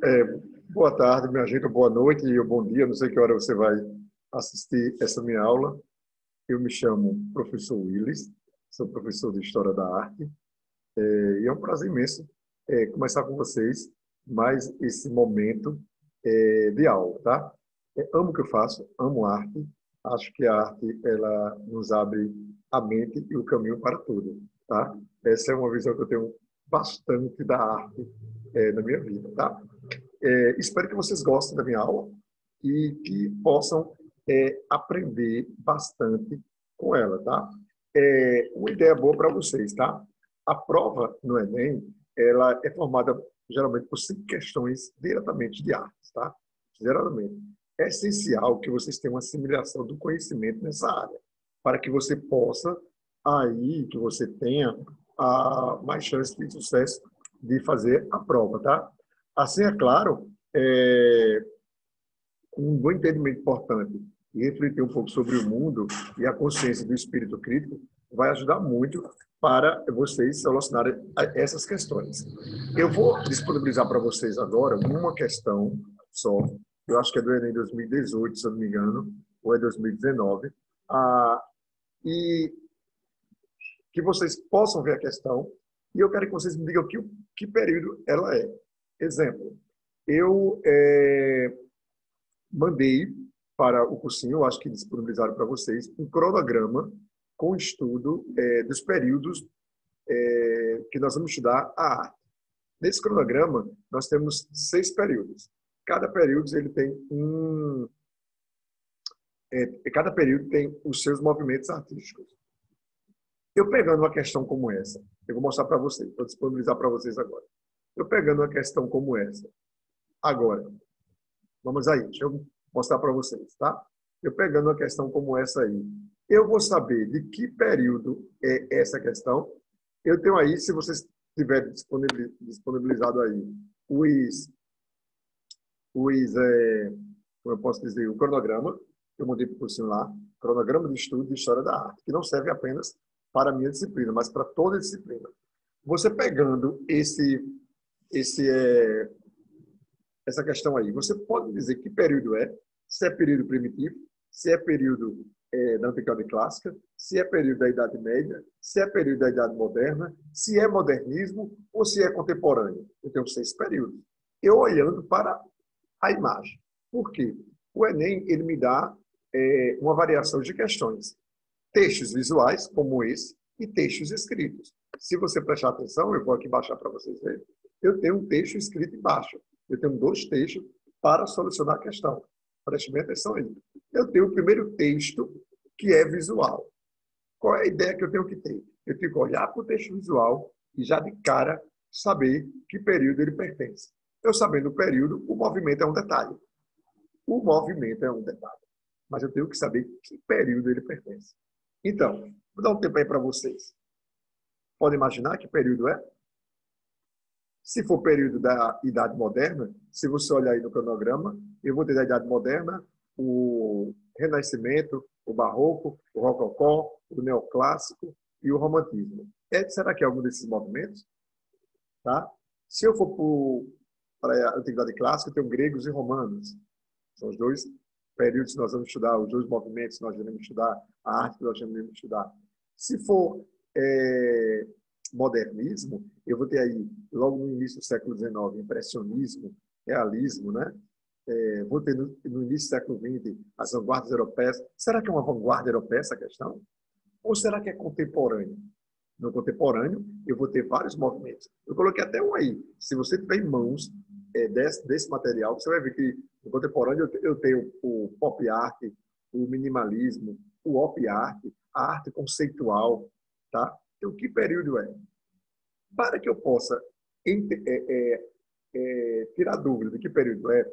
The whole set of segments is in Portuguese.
É, boa tarde, minha gente, boa noite e bom dia. Não sei que hora você vai assistir essa minha aula. Eu me chamo professor Willis, sou professor de História da Arte e é um prazer imenso começar com vocês mais esse momento de aula, tá? Amo o que eu faço, amo arte. Acho que a arte ela nos abre a mente e o caminho para tudo, tá? Essa é uma visão que eu tenho bastante da arte na minha vida, tá? Espero que vocês gostem da minha aula e que possam aprender bastante com ela, tá? Uma ideia boa para vocês, tá? A prova no Enem, ela é formada geralmente por 5 questões diretamente de artes, tá? Geralmente. É essencial que vocês tenham uma assimilação do conhecimento nessa área, para que você possa, aí, que você tenha mais chance de sucesso de fazer a prova, tá? Assim, é claro, um bom entendimento importante e refletir um pouco sobre o mundo e a consciência do espírito crítico vai ajudar muito para vocês solucionarem essas questões. Eu vou disponibilizar para vocês agora uma questão só, eu acho que é do Enem 2018, se eu não me engano, ou é 2019, e que vocês possam ver a questão e eu quero que vocês me digam que período ela é. Exemplo, eu mandei para o cursinho, acho que disponibilizaram para vocês, um cronograma com estudo dos períodos que nós vamos estudar a arte. Nesse cronograma, nós temos 6 períodos. Cada período ele tem cada período tem os seus movimentos artísticos. Eu pegando uma questão como essa, eu vou mostrar para vocês, vou disponibilizar para vocês agora. Eu pegando uma questão como essa, agora, vamos aí, deixa eu mostrar para vocês, tá? Eu pegando uma questão como essa aí, eu vou saber de que período é essa questão. Eu tenho aí, se vocês tiverem disponibilizado aí, como eu posso dizer, o cronograma, que eu mandei para o cursinho lá, cronograma de estudo de História da Arte, que não serve apenas para a minha disciplina, mas para toda a disciplina. Você pegando essa questão aí, você pode dizer que período é, se é período primitivo, se é período da Antiguidade Clássica, se é período da Idade Média, se é período da Idade Moderna, se é modernismo ou se é contemporâneo. Eu tenho 6 períodos. Eu olhando para a imagem. Por quê? O Enem ele me dá uma variação de questões. Textos visuais, como esse, e textos escritos. Se você prestar atenção, eu vou aqui baixar para vocês verem, eu tenho um texto escrito embaixo. Eu tenho 2 textos para solucionar a questão. Preste bem atenção aí. Eu tenho o primeiro texto, que é visual. Qual é a ideia que eu tenho que ter? Eu tenho que olhar para o texto visual e já de cara saber que período ele pertence. Eu sabendo o período, o movimento é um detalhe. O movimento é um detalhe. Mas eu tenho que saber que período ele pertence. Então, vou dar um tempo aí para vocês. Pode imaginar que período é? Se for período da Idade Moderna, se você olhar aí no cronograma, eu vou ter da Idade Moderna o Renascimento, o Barroco, o Rococó, o Neoclássico e o Romantismo. Será que é algum desses movimentos? Tá? Se eu for para a Antiguidade Clássica, eu tenho gregos e romanos. São os 2 períodos que nós vamos estudar, os 2 movimentos que nós iremos estudar, a arte que nós iremos estudar. Se for modernismo, eu vou ter aí, logo no início do século XIX, impressionismo, realismo, né? Vou ter no início do século XX as vanguardas europeias. Será que é uma vanguarda europeia essa questão? Ou será que é contemporâneo? No contemporâneo, eu vou ter vários movimentos. Eu coloquei até um aí. Se você tiver em mãos desse material, você vai ver que no contemporâneo eu tenho o pop art, o minimalismo, o op art, a arte conceitual, tá? Então, que período é? Para que eu possa tirar dúvida de que período é,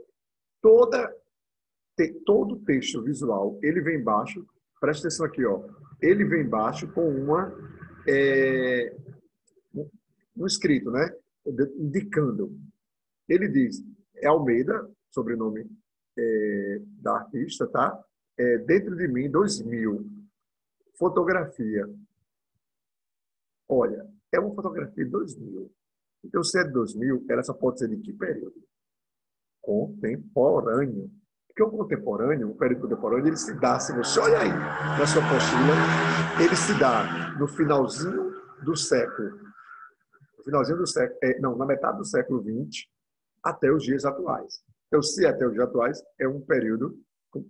todo o texto visual, ele vem embaixo, presta atenção aqui, ó, ele vem embaixo com um escrito, né? Indicando. Ele diz, é Almeida, sobrenome da artista, tá? Dentro de mim, 2000. Fotografia. Olha, é uma fotografia de 2000. Então, se é de 2000, ela só pode ser de que período? contemporâneo. Porque o contemporâneo, o período contemporâneo, ele se dá, se você olha aí na sua apostila, ele se dá no finalzinho do século, não, na metade do século XX até os dias atuais. Então, se até os dias atuais, é um período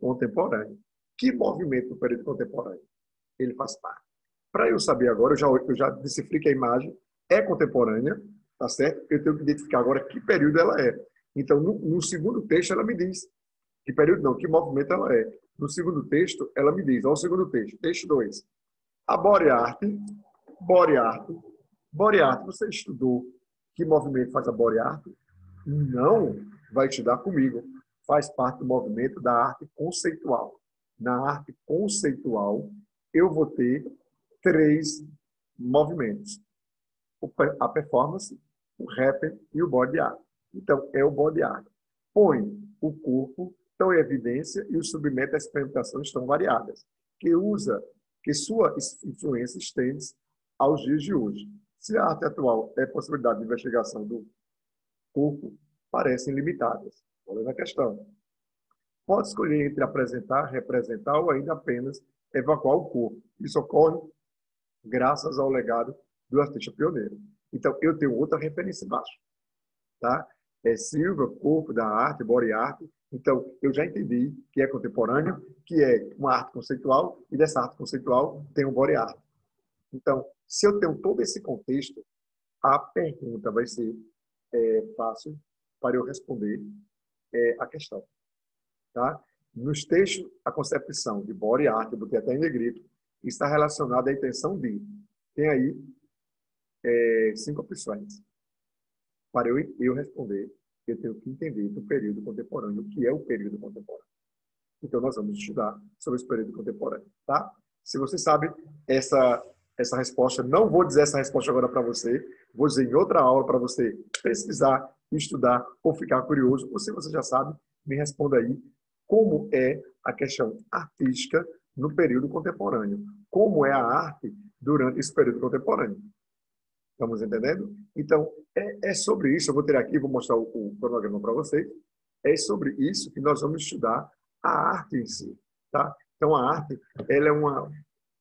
contemporâneo. Que movimento do período contemporâneo ele faz parte? Para eu saber agora, eu já decifrei que a imagem é contemporânea, tá certo? Eu tenho que identificar agora que período ela é. Então, no segundo texto, ela me diz que período não, que movimento ela é. No segundo texto, ela me diz, olha o segundo texto, texto 2. A body art, você estudou que movimento faz a body art? Não vai estudar comigo. Faz parte do movimento da arte conceitual. Na arte conceitual, eu vou ter 3 movimentos. A performance, o rapper e o body art. Então, é o body art. Põe o corpo tão em evidência e o submete a experimentações tão variadas, que sua influência estende aos dias de hoje. Se a arte atual é possibilidade de investigação do corpo, parecem limitadas. Olha a questão. Pode escolher entre apresentar, representar ou ainda apenas evacuar o corpo. Isso ocorre graças ao legado do artista pioneiro. Então, eu tenho outra referência embaixo. Tá? Silva, corpo da arte, body art. Então, eu já entendi que é contemporâneo, que é uma arte conceitual, e dessa arte conceitual tem um body art. Então, se eu tenho todo esse contexto, a pergunta vai ser fácil para eu responder a questão. Tá? Nos textos, a concepção de body art, eu botei até em negrito, está relacionada à intenção de. Tem aí 5 opções. Para eu responder, eu tenho que entender do período contemporâneo, o que é o período contemporâneo. Então, nós vamos estudar sobre esse período contemporâneo. Tá? Se você sabe essa resposta, não vou dizer essa resposta agora para você, vou dizer em outra aula para você pesquisar, estudar ou ficar curioso, ou se você já sabe, me responda aí como é a questão artística no período contemporâneo. Como é a arte durante esse período contemporâneo. Estamos entendendo? Então, é sobre isso, eu vou ter aqui, vou mostrar o cronograma para vocês, é sobre isso que nós vamos estudar a arte em si. Tá? Então, a arte, ela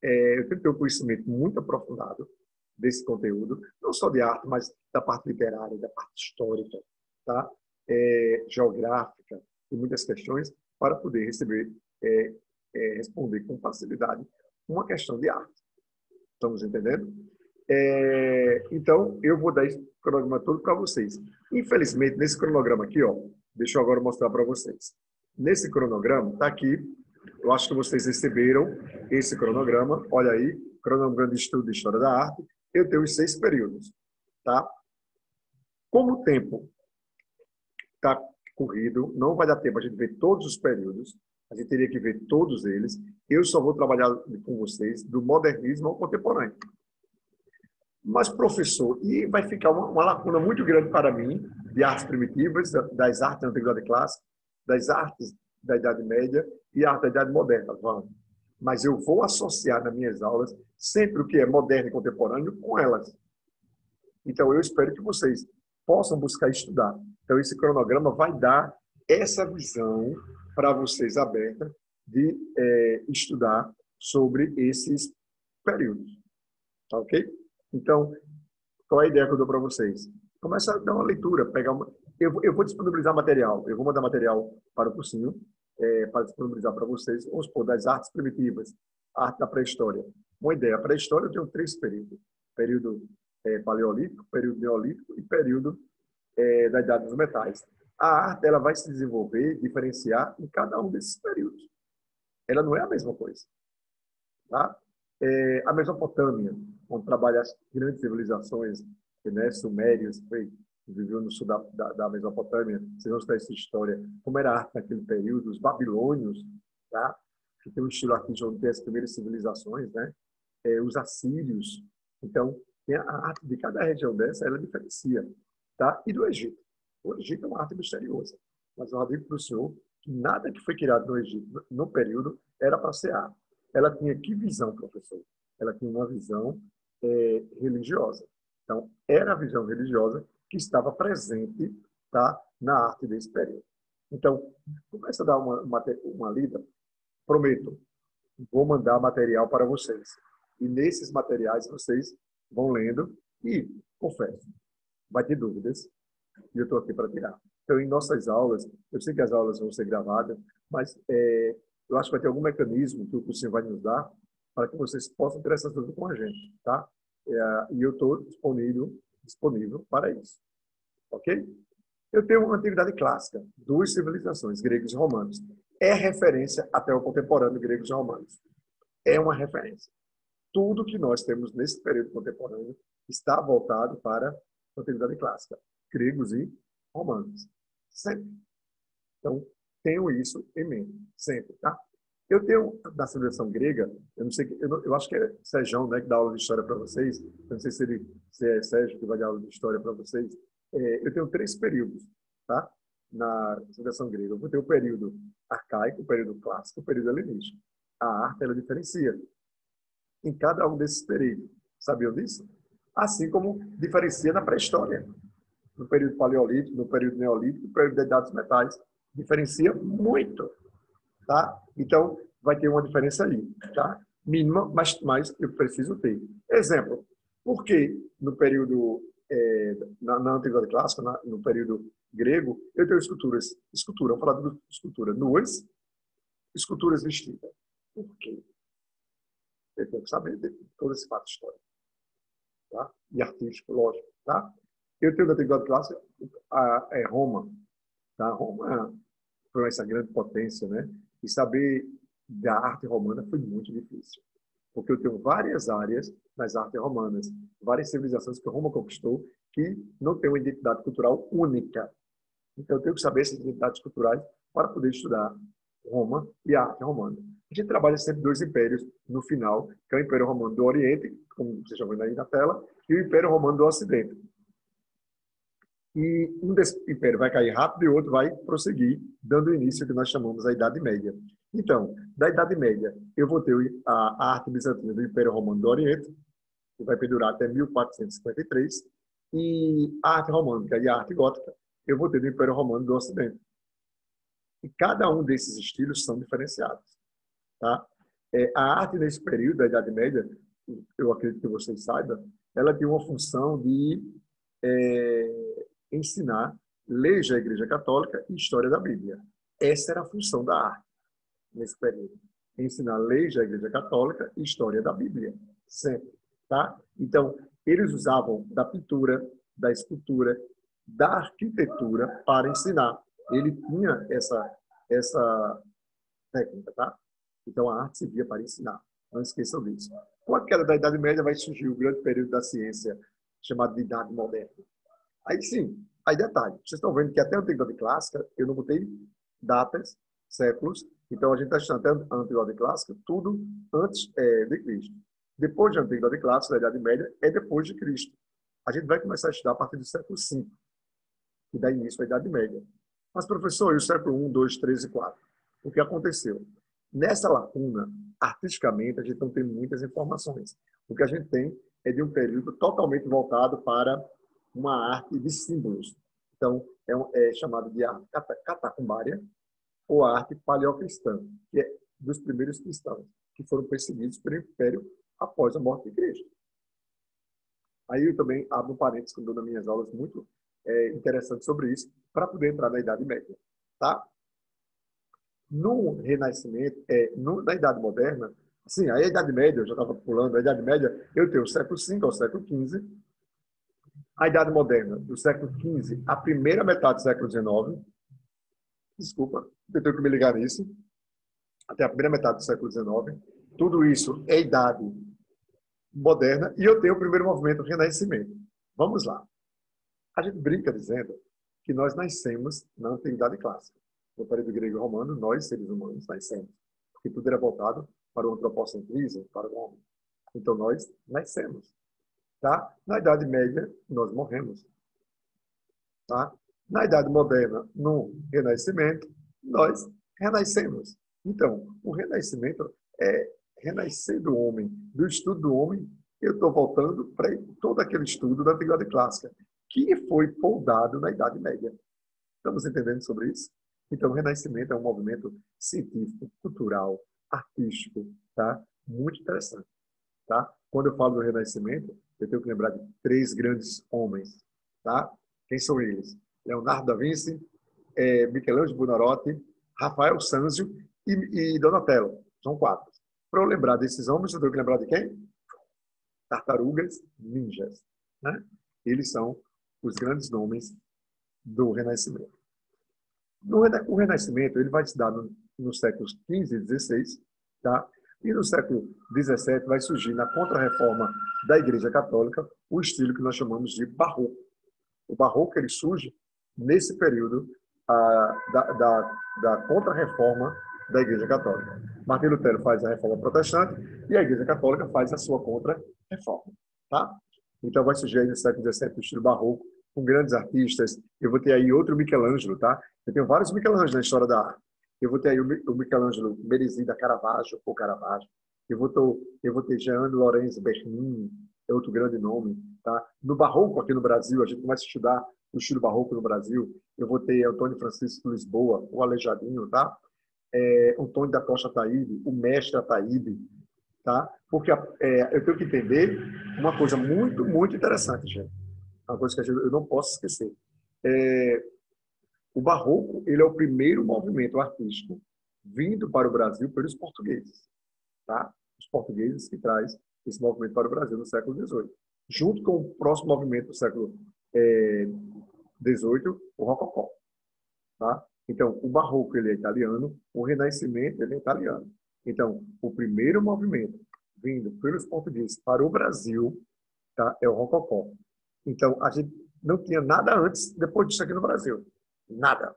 eu tenho que ter um conhecimento muito aprofundado desse conteúdo, não só de arte, mas da parte literária, da parte histórica, tá? Geográfica e muitas questões, para poder responder com facilidade uma questão de arte. Estamos entendendo? Então, eu vou dar esse cronograma todo para vocês. Infelizmente, nesse cronograma aqui, ó, deixa eu agora mostrar para vocês. Nesse cronograma, está aqui, eu acho que vocês receberam esse cronograma. Olha aí, cronograma de estudo de História da Arte. Eu tenho os 6 períodos. Tá? Como o tempo está corrido, não vai dar tempo a gente ver todos os períodos, a gente teria que ver todos eles. Eu só vou trabalhar com vocês do modernismo ao contemporâneo. Mas, professor, e vai ficar uma lacuna muito grande para mim de artes primitivas, das artes da Antiguidade Clássica, das artes da Idade Média e arte da Idade Moderna. Vamos. Mas eu vou associar nas minhas aulas sempre o que é moderno e contemporâneo com elas. Então, eu espero que vocês possam buscar estudar. Então, esse cronograma vai dar essa visão para vocês aberta de estudar sobre esses períodos. Tá ok? Então, qual é a ideia que eu dou para vocês? Começa a dar uma leitura, pegar uma... Eu vou disponibilizar material, eu vou mandar material para o cursinho, para disponibilizar para vocês, vamos supor, das artes primitivas, arte da pré-história. Uma ideia, a pré-história eu tenho 3 períodos. Período paleolítico, período neolítico e período da Idade dos Metais. A arte ela vai se desenvolver, diferenciar em cada um desses períodos. Ela não é a mesma coisa. Tá? A Mesopotâmia, onde trabalha as grandes civilizações, né, sumérios, que viveu no sul da Mesopotâmia, vocês vão estudar essa história, como era a arte naquele período, os babilônios, tá? Que tem um estilo artístico onde tem as primeiras civilizações, né? Os assírios. Então, tem a arte de cada região dessa, ela diferencia. Tá? E do Egito. O Egito é uma arte misteriosa. Mas eu digo para o senhor que nada que foi criado no Egito, no período, era para ser arte. Ela tinha que visão, professor? Ela tinha uma visão religiosa. Então, era a visão religiosa que estava presente, tá, na arte desse período. Então, começa a dar uma lida. Prometo, vou mandar material para vocês. E nesses materiais vocês vão lendo e, confesso, vai ter dúvidas e eu estou aqui para tirar. Então, em nossas aulas, eu sei que as aulas vão ser gravadas, mas eu acho que vai ter algum mecanismo que o cursinho vai nos dar para que vocês possam ter essas dúvidas com a gente, tá? E eu estou disponível para isso, ok? Eu tenho uma antiguidade clássica, duas civilizações, gregos e romanos. É referência até o contemporâneo, gregos e romanos. É uma referência. Tudo que nós temos nesse período contemporâneo está voltado para a antiguidade clássica, gregos e romanos. Sempre. Então, tenho isso em mente, sempre, tá? Eu tenho, da civilização grega, eu não sei, eu acho que é Sérgio, né, que dá aula de história para vocês, eu não sei se é Sérgio que vai dar aula de história para vocês. Eu tenho 3 períodos, tá? Na civilização grega. Eu vou ter o período arcaico, o período clássico, o período helenístico. A arte, ela diferencia em cada um desses períodos. Sabiam disso? Assim como diferencia na pré-história. No período paleolítico, no período neolítico, no período da idade dos metais. Diferencia muito, tá? Então, vai ter uma diferença aí, tá? Mínima, mas eu preciso ter. Exemplo, por que no período, na antiguidade clássica, no período grego, eu tenho escultura, vamos falar de escultura nuas, esculturas vestidas. Por quê? Eu tenho que saber de todo esse fato histórico, tá? E artístico, lógico, tá? Eu tenho na antiguidade clássica Roma, tá? Roma foi essa grande potência, né? E saber da arte romana foi muito difícil, porque eu tenho várias áreas nas artes romanas, várias civilizações que Roma conquistou que não têm uma identidade cultural única. Então, eu tenho que saber essas identidades culturais para poder estudar Roma e a arte romana. A gente trabalha sempre 2 impérios no final, que é o Império Romano do Oriente, como vocês estão vendo aí na tela, e o Império Romano do Ocidente. E um desses impérios vai cair rápido e o outro vai prosseguir, dando início ao que nós chamamos a Idade Média. Então, da Idade Média, eu vou ter a arte bizantina do Império Romano do Oriente, que vai perdurar até 1453, e a arte românica e a arte gótica, eu vou ter do Império Romano do Ocidente. E cada um desses estilos são diferenciados, tá? A arte nesse período da Idade Média, eu acredito que vocês saibam, ela tem uma função de ensinar leis da Igreja Católica e história da Bíblia. Essa era a função da arte nesse período. Ensinar leis da Igreja Católica e história da Bíblia. Sempre. Tá? Então, eles usavam da pintura, da escultura, da arquitetura para ensinar. Ele tinha essa técnica. Tá? Então, a arte servia para ensinar. Não esqueçam disso. Com a queda da Idade Média vai surgir o grande período da ciência, chamado de Idade Moderna. Aí sim, aí detalhe, vocês estão vendo que até a antiguidade clássica eu não botei datas, séculos, então a gente está estudando até a antiguidade clássica, tudo antes de Cristo. Depois da antiguidade clássica, da Idade Média, é depois de Cristo. A gente vai começar a estudar a partir do século V, que dá início à Idade Média. Mas, professor, e o século I, II, III e IV? O que aconteceu? Nessa lacuna, artisticamente, a gente não tem muitas informações. O que a gente tem é de um período totalmente voltado para uma arte de símbolos. Então, é chamado de arte catacumbária ou arte paleocristã, que é dos primeiros cristãos, que foram perseguidos pelo Império após a morte de Cristo. Aí eu também abro um parênteses que eu dou nas minhas aulas muito interessante sobre isso, para poder entrar na Idade Média. Tá? No Renascimento, na Idade Moderna, assim, a Idade Média, eu já estava pulando, a Idade Média, eu tenho o século V ao século XV, a Idade Moderna, do século XV à primeira metade do século XIX, desculpa, eu tenho que me ligar nisso, até a primeira metade do século XIX, tudo isso é Idade Moderna, e eu tenho o primeiro movimento, o Renascimento. Vamos lá. A gente brinca dizendo que nós nascemos na Antiguidade Clássica. No período grego e romano, nós, seres humanos, nascemos. Porque tudo era voltado para o antropocentrismo, para o homem. Então, nós nascemos. Tá? Na Idade Média, nós morremos. Tá? Na Idade Moderna, no Renascimento, nós renascemos. Então, o Renascimento é renascer do homem, do estudo do homem. Eu estou voltando para todo aquele estudo da Antiguidade Clássica, que foi poldado na Idade Média. Estamos entendendo sobre isso? Então, o Renascimento é um movimento científico, cultural, artístico, tá? Muito interessante, tá? Quando eu falo do Renascimento, eu tenho que lembrar de três grandes homens, tá? Quem são eles? Leonardo da Vinci, Michelangelo Buonarroti, Rafael Sanzio e Donatello. São quatro. Para eu lembrar desses homens, eu tenho que lembrar de quem? Tartarugas ninjas, né? Eles são os grandes nomes do Renascimento. O Renascimento ele vai se dar nos séculos XV e XVI, tá? E no século XVII vai surgir, na Contra-Reforma da Igreja Católica, o estilo que nós chamamos de Barroco. O Barroco ele surge nesse período da Contra-Reforma da Igreja Católica. Martim Lutero faz a Reforma Protestante e a Igreja Católica faz a sua Contra-Reforma. Tá? Então vai surgir aí no século XVII o estilo Barroco, com grandes artistas. Eu vou ter aí outro Michelangelo, tá? Eu tenho vários Michelangelos na história da arte. Eu vou ter aí o Michelangelo Merisi da Caravaggio, ou Caravaggio. Eu vou ter Jean Lorenzo Bernini, é outro grande nome. Tá? No Barroco, aqui no Brasil, a gente começa a estudar o estilo Barroco no Brasil. Eu vou ter Antônio Francisco Lisboa, o Aleijadinho, tá? Antônio da Costa Ataíde, o mestre Ataíde, tá? Porque eu tenho que entender uma coisa muito, muito interessante, gente. Uma coisa que eu não posso esquecer. O Barroco ele é o primeiro movimento artístico vindo para o Brasil pelos portugueses. Tá? Os portugueses que traz esse movimento para o Brasil no século XVIII. Junto com o próximo movimento do século XVIII, o Rococó. Tá? Então, o Barroco ele é italiano, o Renascimento ele é italiano. Então, o primeiro movimento vindo pelos portugueses para o Brasil, tá? É o Rococó. Então, a gente não tinha nada antes, depois disso aqui no Brasil. Nada.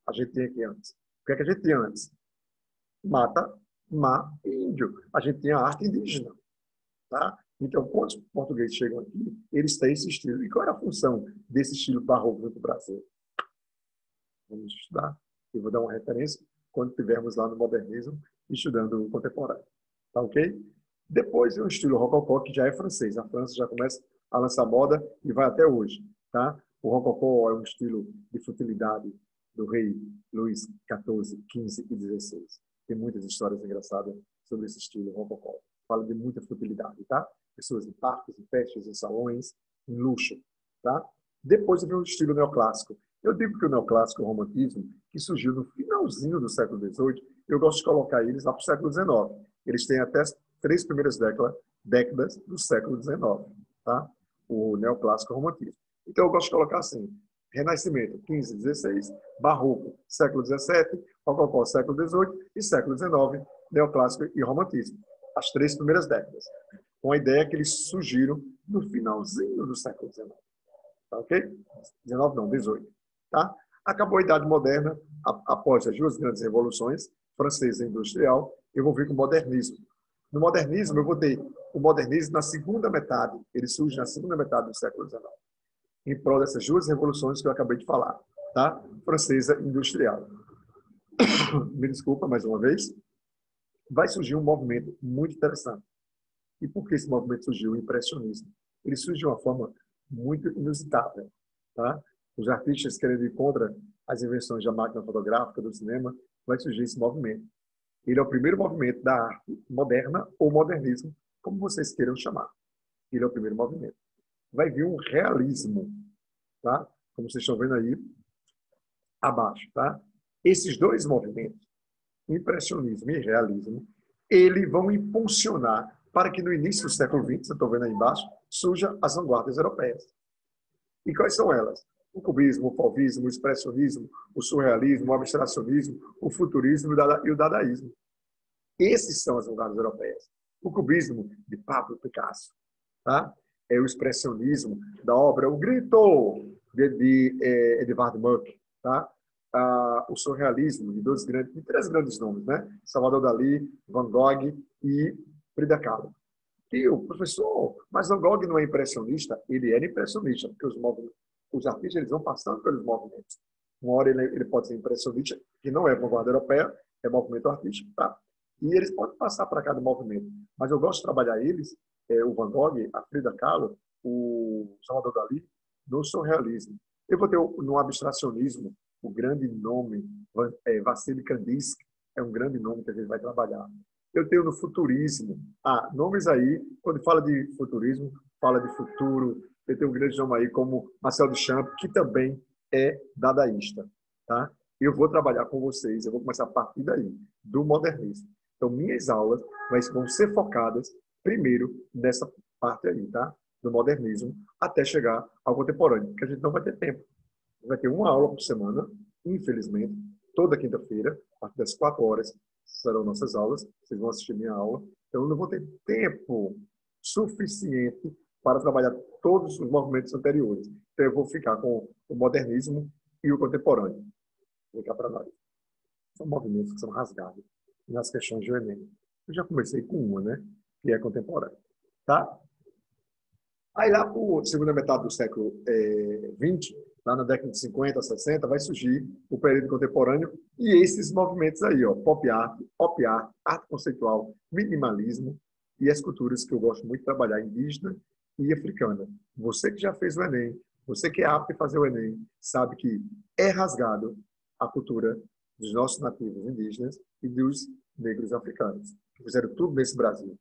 A gente tinha aqui antes. O que é que a gente tinha antes? Mata, mar e índio. A gente tinha arte indígena. Tá? Então, quando os portugueses chegam aqui, eles têm esse estilo. E qual era a função desse estilo barroco no Brasil? Vamos estudar. Eu vou dar uma referência quando estivermos lá no modernismo, estudando o contemporâneo. Tá ok? Depois vem o estilo rococó, que já é francês. A França já começa a lançar moda e vai até hoje. Tá? O rococó é um estilo de futilidade do rei Luís XIV, XV e XVI. Tem muitas histórias engraçadas sobre esse estilo rococó. Fala de muita futilidade, tá? Pessoas em parques, em festas, em salões, em luxo, tá? Depois vem o estilo neoclássico. Eu digo que o neoclássico, o romantismo, que surgiu no finalzinho do século XVIII, eu gosto de colocar eles lá para o século XIX. Eles têm até as 3 primeiras décadas do século XIX, tá? O neoclássico, o romantismo. Então eu gosto de colocar assim: Renascimento, XV, XVI, Barroco, século XVII, Rococó, século XVIII e século XIX, neoclássico e romantismo. As 3 primeiras décadas. Com a ideia que eles surgiram no finalzinho do século XIX. Tá ok? 19 não, 18. Tá? Acabou a Idade Moderna, após as 2 grandes revoluções, francesa e industrial, eu vou vir com o modernismo. No modernismo, eu vou ter o modernismo na segunda metade, ele surge na segunda metade do século XIX, em prol dessas 2 revoluções que eu acabei de falar, tá? Francesa e industrial. Me desculpa mais uma vez. Vai surgir um movimento muito interessante. E por que esse movimento surgiu? O impressionismo. Ele surge de uma forma muito inusitada. Tá? Os artistas querendo ir contra as invenções da máquina fotográfica, do cinema, vai surgir esse movimento. Ele é o primeiro movimento da arte moderna ou modernismo, como vocês queiram chamar. Ele é o primeiro movimento. Vai vir um realismo, tá? Como vocês estão vendo aí abaixo. Tá? Esses 2 movimentos, impressionismo e realismo, eles vão impulsionar para que no início do século XX, você está vendo aí embaixo, surjam as vanguardas europeias. E quais são elas? O cubismo, o fauvismo, o expressionismo, o surrealismo, o abstracionismo, o futurismo e o dadaísmo. Esses são as vanguardas europeias. O cubismo, de Pablo Picasso. Tá? É o expressionismo da obra O Grito, de Edvard Munch. Tá? O surrealismo, de 3 grandes nomes, né? Salvador Dalí, Van Gogh e Frida Kahlo. E o professor, mas Van Gogh não é impressionista? Ele era impressionista, porque os artistas eles vão passando pelos movimentos. Uma hora ele pode ser impressionista, que não é vanguarda europeia, é movimento artístico, tá? E eles podem passar para cada movimento. Mas eu gosto de trabalhar eles, o Van Gogh, a Frida Kahlo, o Salvador Dalí, no surrealismo. Eu vou ter no abstracionismo, o grande nome, Vassily Kandinsky é um grande nome que a gente vai trabalhar. Eu tenho no futurismo, nomes aí, quando fala de futurismo, fala de futuro. Eu tenho um grande nome aí como Marcel Duchamp, que também é dadaísta, tá? Eu vou trabalhar com vocês, eu vou começar a partir daí, do modernismo. Então, minhas aulas vão ser focadas primeiro nessa parte aí, tá? Do modernismo, até chegar ao contemporâneo, porque a gente não vai ter tempo. Vai ter uma aula por semana, infelizmente, toda quinta-feira, a partir das 4 horas, serão nossas aulas, vocês vão assistir minha aula. Então, eu não vou ter tempo suficiente para trabalhar todos os movimentos anteriores. Então, eu vou ficar com o modernismo e o contemporâneo. Vou ficar para nós. São movimentos que são rasgados nas questões do Enem. Eu já comecei com uma, né? Que é contemporânea. Tá? Aí lá por segunda metade do século XX, lá na década de 50, 60, vai surgir o período contemporâneo e esses movimentos aí, ó, pop art, arte conceitual, minimalismo e as culturas que eu gosto muito de trabalhar, indígena e africana. Você que já fez o Enem, você que é apto em fazer o Enem, sabe que é rasgado a cultura dos nossos nativos indígenas e dos negros africanos, que fizeram tudo nesse Brasil.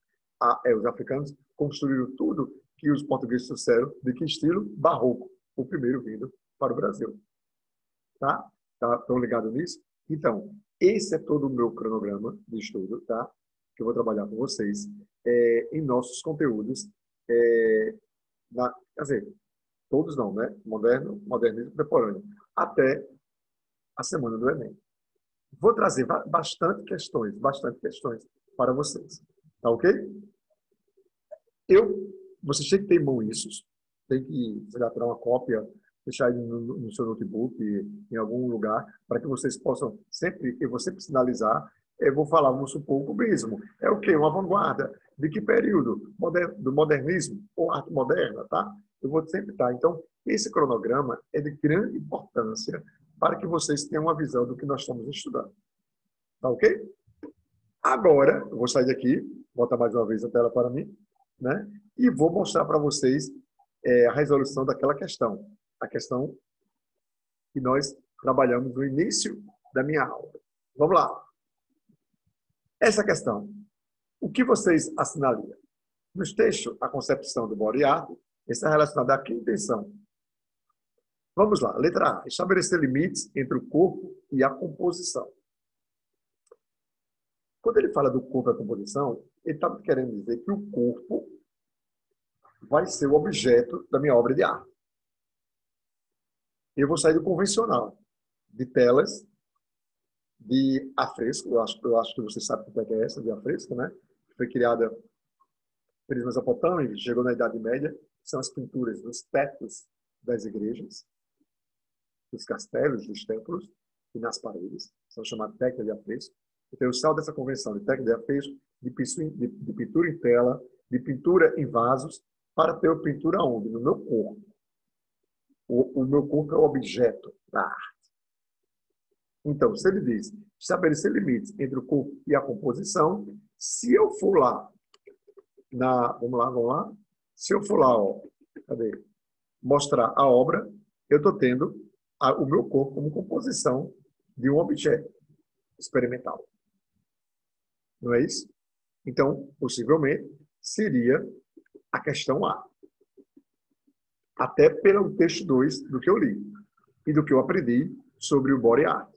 Os africanos construíram tudo que os portugueses trouxeram, de que estilo? Barroco, o primeiro vindo para o Brasil. Tá? Estão ligados nisso? Então, esse é todo o meu cronograma de estudo, tá? Que eu vou trabalhar com vocês em nossos conteúdos. Quer dizer, todos não, né? Moderno, modernismo contemporâneo. Até a semana do Enem. Vou trazer bastante questões para vocês. Tá ok? Vocês têm que ter em mão isso, tem que, sei lá, tirar uma cópia, deixar ele no seu notebook, em algum lugar, para que vocês possam sempre, eu vou sempre sinalizar, eu vou falar, vamos supor, o cubismo. É o quê? Uma vanguarda. De que período? Do modernismo ou arte moderna, tá? Eu vou sempre estar. Então, esse cronograma é de grande importância para que vocês tenham uma visão do que nós estamos estudando. Tá ok? Agora, eu vou sair daqui, botar mais uma vez a tela para mim, né? E vou mostrar para vocês a resolução daquela questão. A questão que nós trabalhamos no início da minha aula. Vamos lá. Essa questão. O que vocês assinaliam? Nos textos, a concepção do body art está relacionada à que intenção? Vamos lá. Letra A. Estabelecer limites entre o corpo e a composição. Quando ele fala do corpo e a composição, ele está querendo dizer que o corpo vai ser o objeto da minha obra de arte. Eu vou sair do convencional, de telas, de afresco. Eu acho que você sabe o que é essa de afresco, né? Foi criada pelos mesopotâmicos, chegou na Idade Média, são as pinturas dos tetos das igrejas, dos castelos, dos templos e nas paredes, são chamadas técnicas de afresco. Então, eu saio dessa convenção de técnica de afresco, de pintura em tela, de pintura em vasos, para ter pintura onde? No meu corpo. O meu corpo é o objeto da arte. Então, se ele diz estabelecer limites entre o corpo e a composição, se eu for lá, vamos lá. Se eu for lá, ó, cadê? Mostrar a obra, eu estou tendo o meu corpo como composição de um objeto experimental. Não é isso? Então, possivelmente, seria a questão A. Até pelo texto 2 do que eu li e do que eu aprendi sobre o body art.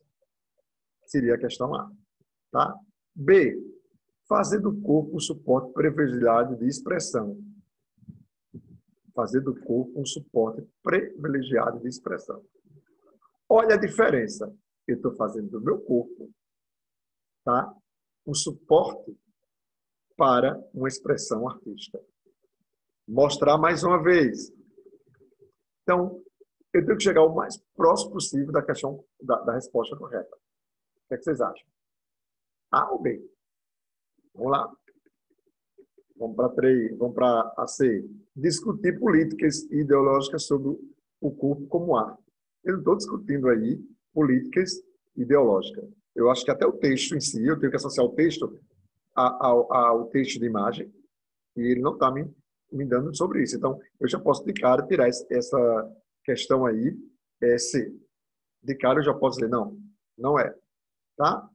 Seria a questão A. Tá? B. Fazer do corpo um suporte privilegiado de expressão. Fazer do corpo um suporte privilegiado de expressão. Olha a diferença. Eu estou fazendo do meu corpo, tá? Um suporte para uma expressão artística. Mostrar mais uma vez. Então, eu tenho que chegar o mais próximo possível da questão da resposta correta. O que é que vocês acham? A ou B? Vamos lá. Vamos para 3, vamos para a C. Discutir políticas ideológicas sobre o corpo como arte. Eu não estou discutindo aí políticas ideológicas. Eu acho que até o texto em si, eu tenho que associar o texto ao texto de imagem, e ele não está me dando sobre isso. Então, eu já posso de cara tirar essa questão aí, C. De cara eu já posso dizer, não, não é. Tá?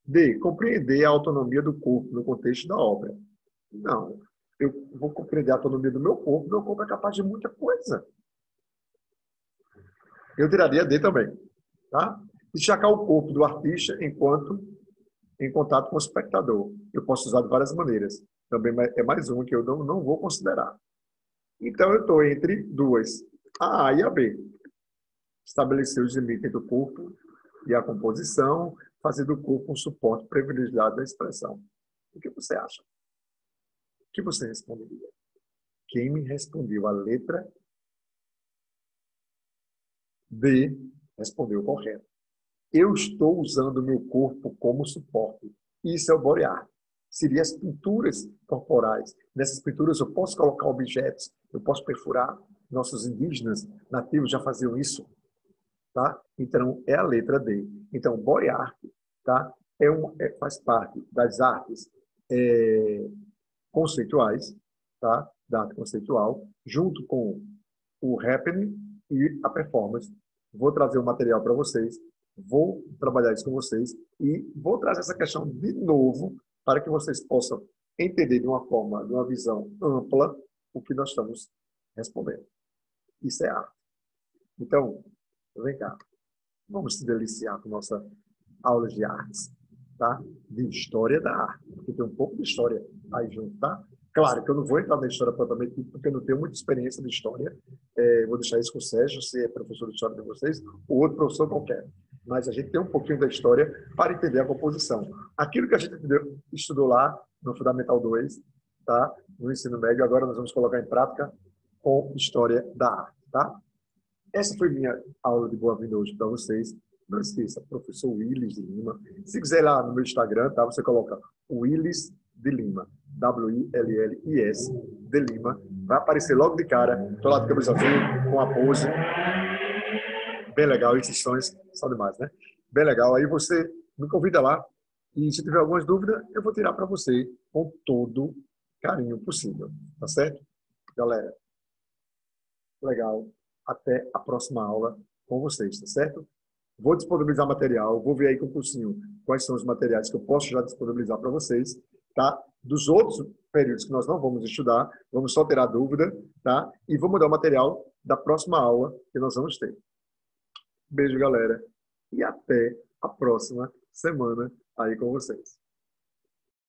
D, compreender a autonomia do corpo no contexto da obra. Não, eu vou compreender a autonomia do meu corpo é capaz de muita coisa. Eu tiraria D também. Tá? Destacar o corpo do artista enquanto em contato com o espectador. Eu posso usar de várias maneiras. Também é mais uma que eu não vou considerar. Então, eu estou entre duas, a e a B. Estabelecer os limites do corpo e a composição, fazer do corpo um suporte privilegiado da expressão. O que você acha? O que você responderia? Quem me respondeu a letra D respondeu correto. Eu estou usando o meu corpo como suporte. Isso é o body art. Seria as pinturas corporais. Nessas pinturas eu posso colocar objetos, eu posso perfurar. Nossos indígenas nativos já faziam isso. Tá? Então, é a letra D. Então, body art, tá? Faz parte das artes conceituais, tá? Da arte conceitual, junto com o happening e a performance. Vou trazer um material para vocês, vou trabalhar isso com vocês e vou trazer essa questão de novo para que vocês possam entender de uma forma, de uma visão ampla, o que nós estamos respondendo. Isso é arte. Então, vem cá. Vamos se deliciar com nossa aula de artes, tá? De história da arte. Porque tem um pouco de história aí junto, tá? Claro que eu não vou entrar na história propriamente, porque eu não tenho muita experiência de história. Vou deixar isso com o Sérgio, se é professor de história de vocês, ou outro professor qualquer. Mas a gente tem um pouquinho da história para entender a composição. Aquilo que a gente estudou lá no Fundamental 2, tá? No ensino médio, agora nós vamos colocar em prática com história da arte, tá? Essa foi minha aula de boa-vinda hoje para vocês. Não esqueça, professor Willis de Lima. Se quiser ir lá no meu Instagram, tá? Você coloca Willis de Lima, W-I-L-L-I-S de Lima. Vai aparecer logo de cara. Estou lá de camisa azul, com a pose. Bem legal, esses sons são demais, né? Bem legal. Aí você me convida lá. E se tiver algumas dúvidas, eu vou tirar para você com todo carinho possível. Tá certo? Galera, legal. Até a próxima aula com vocês, tá certo? Vou disponibilizar material, vou ver aí com o cursinho quais são os materiais que eu posso já disponibilizar para vocês, tá? Dos outros períodos que nós não vamos estudar, vamos só tirar dúvida, tá? E vou dar o material da próxima aula que nós vamos ter. Beijo, galera, e até a próxima semana aí com vocês.